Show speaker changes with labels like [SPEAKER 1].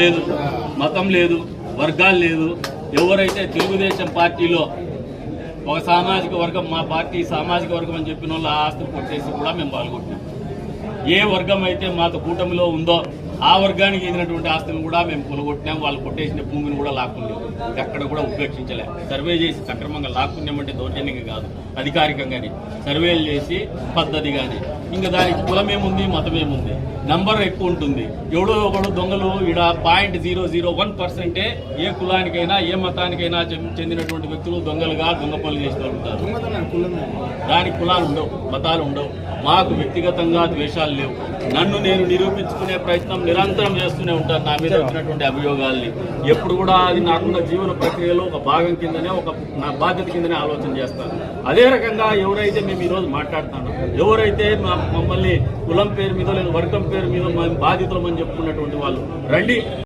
[SPEAKER 1] లేదు, మతం లేదు, వర్గాలు లేదు. ఎవరైతే తెలుగుదేశం పార్టీలో ఒక సామాజిక వర్గం, మా పార్టీ సామాజిక వర్గం అని చెప్పిన వాళ్ళు ఆ ఆస్తులు కొట్టేసి కూడా మేము పాల్గొంటాం. ఏ వర్గం అయితే మాతో కూటమిలో ఉందో ఆ వర్గానికి చెందినటువంటి ఆస్తులను కూడా మేము కొలగొట్టినాం. వాళ్ళు కొట్టేసిన భూమిని కూడా లాక్కున్నాం, ఎక్కడ కూడా ఉపేక్షించలే. సర్వే చేసి సక్రమంగా లాక్కున్నామంటే దౌర్జన్యంగా కాదు, అధికారికంగానే సర్వేలు చేసి పద్ధతి కానీ. ఇంకా దానికి కులమేముంది, మతమేముంది, నంబర్ ఎక్కువ ఉంటుంది. ఎవడో ఒకడు దొంగలు ఈడ 0.001% ఏ కులానికైనా ఏ మతానికైనా చెందినటువంటి వ్యక్తులు దొంగలుగా దొంగ పనులు చేస్తూ ఉంటారు. దానికి కులాలు ఉండవు, మతాలు ఉండవు. మాకు వ్యక్తిగతంగా ద్వేషాలు లేవు. నన్ను నేను నిరూపించుకునే ప్రయత్నం నిరంతరం చేస్తూనే ఉంటాను. నా మీద వచ్చినటువంటి అభియోగాల్ని ఎప్పుడు కూడా అది నాకున్న జీవన ప్రక్రియలో ఒక భాగం కిందనే, ఒక నా బాధ్యత కిందనే ఆలోచన చేస్తాను. అదే రకంగా ఎవరైతే మేము ఈరోజు మాట్లాడుతున్నాం, ఎవరైతే మమ్మల్ని కులం పేరు మీద లేదా వర్గం పేరు మీద మేము బాధితులమని చెప్పుకున్నటువంటి వాళ్ళు రండి.